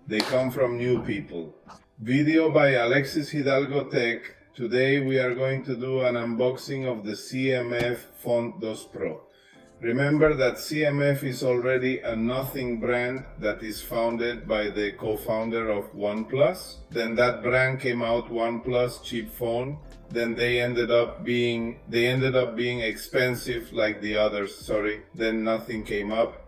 They come from new people. Video by Alexis Hidalgo Tech. Today we are going to do an unboxing of the CMF Font 2 Pro. Remember that CMF is already a nothing brand that is founded by the co-founder of OnePlus. Then that brand came out, OnePlus cheap phone. Then they ended up being expensive like the others, Then nothing came up.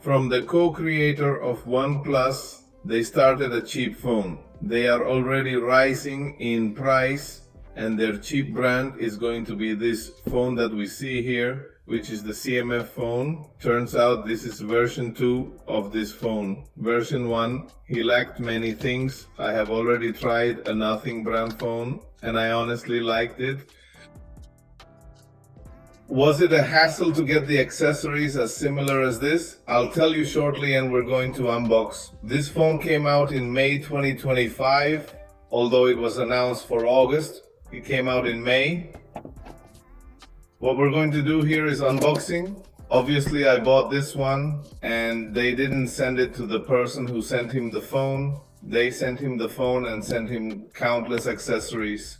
From the co-creator of OnePlus, they started a cheap phone. They are already rising in price, and their cheap brand is going to be this phone that we see here, which is the CMF phone. Turns out this is version 2 of this phone. Version 1, he lacked many things. I have already tried a nothing brand phone, and I honestly liked it. Was it a hassle to get the accessories as similar as this? I'll tell you shortly, and we're going to unbox. This phone came out in May 2025, although it was announced for August. It came out in May. What we're going to do here is unboxing. Obviously, I bought this one, and they didn't send it to the person who sent him the phone. They sent him the phone and sent him countless accessories.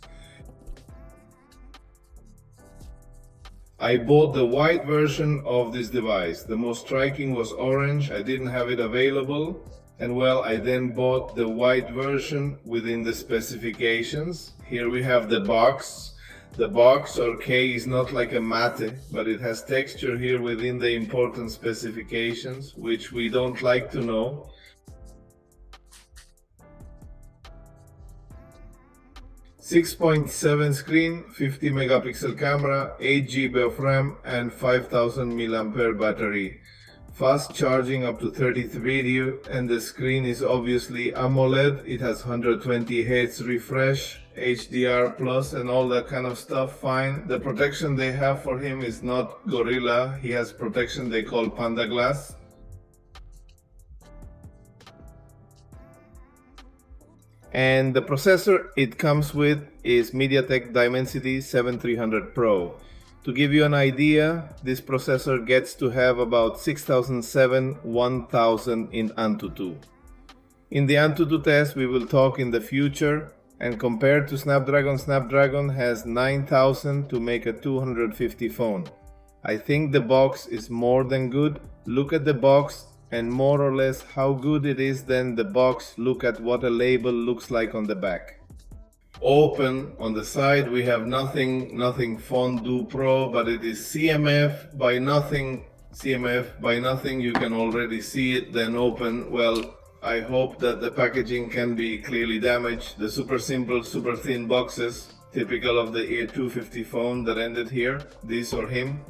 I bought the white version of this device. The most striking was orange. I didn't have it available. And well, I then bought the white version within the specifications. Here we have the box. The box, or K, is not like a mate, but it has texture here within the important specifications, which we don't like to know. .7 screen, 50 megapixel camera, 8 GB of RAM, and 5000 mAh battery. Fast charging up to 33 video, and the screen is obviously AMOLED. It has 120 Hz refresh, HDR plus, and all that kind of stuff. Fine. The protection they have for him is not Gorilla. He has protection they call Panda Glass. And the processor it comes with is MediaTek Dimensity 7300 Pro. To give you an idea, this processor gets to have about 6007-1000 in AnTuTu. In the AnTuTu test we will talk in the future, and compared to Snapdragon has 9000 to make a 250 phone. I think the box is more than good. Look at the box, and more or less how good it is, then the box, look at what a label looks like on the back. Open on the side we have nothing Font 2 Pro, but it is CMF by nothing. CMF by nothing, you can already see it. Then open, well, I hope that the packaging can be clearly damaged. The super simple, super thin boxes, typical of the A250 phone that ended here, this or him.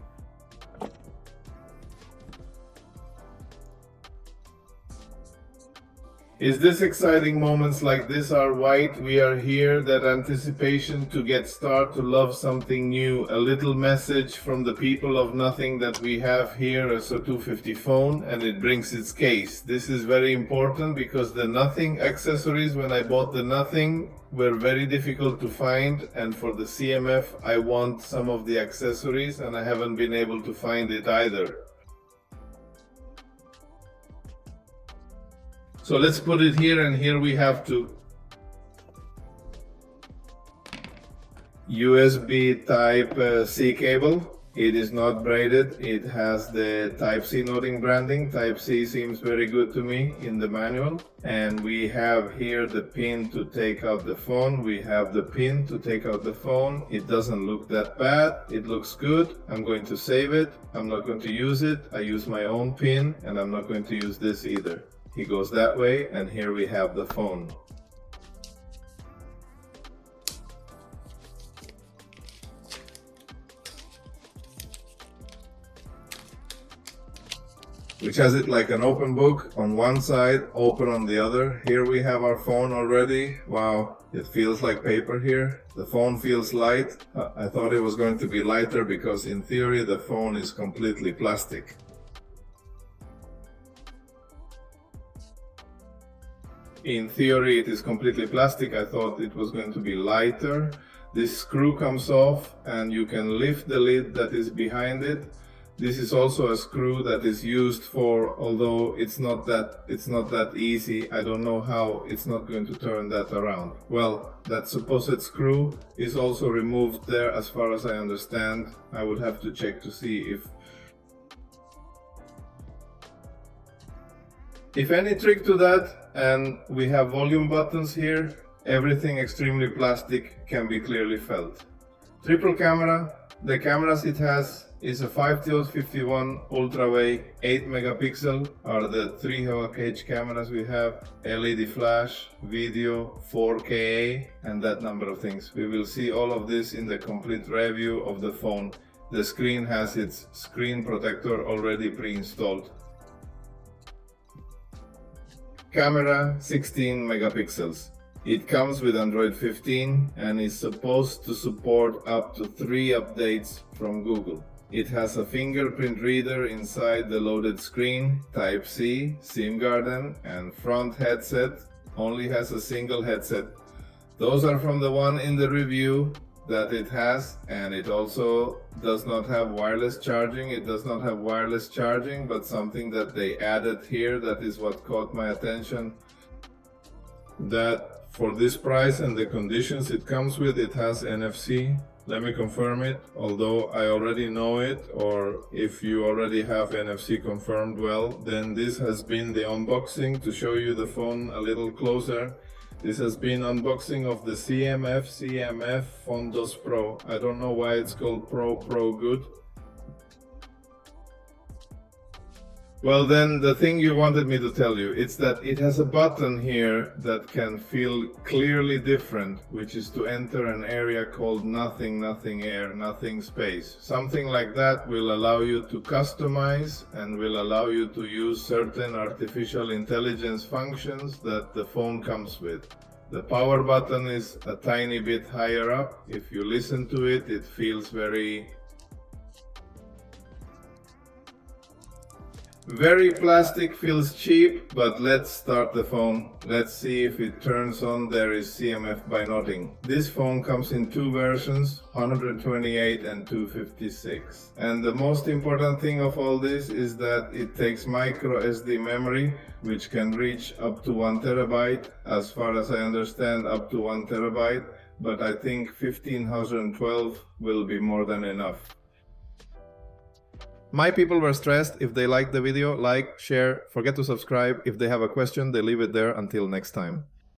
Is this exciting? Moments like this are white. We are here, that anticipation to get started, to love something new. A little message from the people of nothing that we have here as a 250 phone, and it brings its case. This is very important because the nothing accessories, when I bought the nothing, were very difficult to find, and for the CMF I want some of the accessories, and I haven't been able to find it either. So let's put it here, and here we have to USB Type-C cable. It is not braided. It has the Type-C noting branding. Type-C seems very good to me in the manual. And we have here the pin to take out the phone. We have the pin to take out the phone. It doesn't look that bad. It looks good. I'm going to save it. I'm not going to use it. I use my own pin, and I'm not going to use this either. He goes that way, and here we have the phone. Which has it like an open book on one side, open on the other. Here we have our phone already. Wow, it feels like paper here. The phone feels light. I thought it was going to be lighter because in theory the phone is completely plastic. In theory it is completely plastic. I thought it was going to be lighter. This screw comes off and you can lift the lid that is behind it. This is also a screw that is used for, although it's not that easy, I don't know how it's not going to turn that around. Well, that supposed screw is also removed there as far as I understand. I would have to check to see if any trick to that. And we have volume buttons here. Everything extremely plastic, can be clearly felt. Triple camera. The cameras it has is a 5-51 ultra wide 8 megapixel are the 3 cameras we have, LED flash, video, 4K, and that number of things. We will see all of this in the complete review of the phone. The screen has its screen protector already pre-installed. Camera 16 megapixels. It comes with Android 15 and is supposed to support up to 3 updates from Google. It has a fingerprint reader inside the loaded screen, Type-C, SIM garden, and front headset. Only has a single headset. Those are from the one in the review that it has, and it also does not have wireless charging. It does not have wireless charging, but something that they added here, that is what caught my attention. That for this price and the conditions it comes with, it has NFC. Let me confirm it, although I already know it, or if you already have NFC confirmed, well, then this has been the unboxing. To show you the phone a little closer, this has been unboxing of the CMF Phone 2 Pro. I don't know why it's called Pro Good. Well, then the thing you wanted me to tell you, it's that it has a button here that can feel clearly different, which is to enter an area called nothing air, nothing space. Something like that will allow you to customize and will allow you to use certain artificial intelligence functions that the phone comes with. The power button is a tiny bit higher up. If you listen to it, it feels very plastic, feels cheap, but let's start the phone. Let's see if it turns on. There is CMF by nodding. This phone comes in 2 versions, 128 and 256. And the most important thing of all this is that it takes micro SD memory, which can reach up to 1 terabyte. As far as I understand, up to 1 terabyte, but I think 15012 will be more than enough. My people were stressed. If they liked the video, like, share, forget to subscribe. If they have a question, they leave it there. Until next time.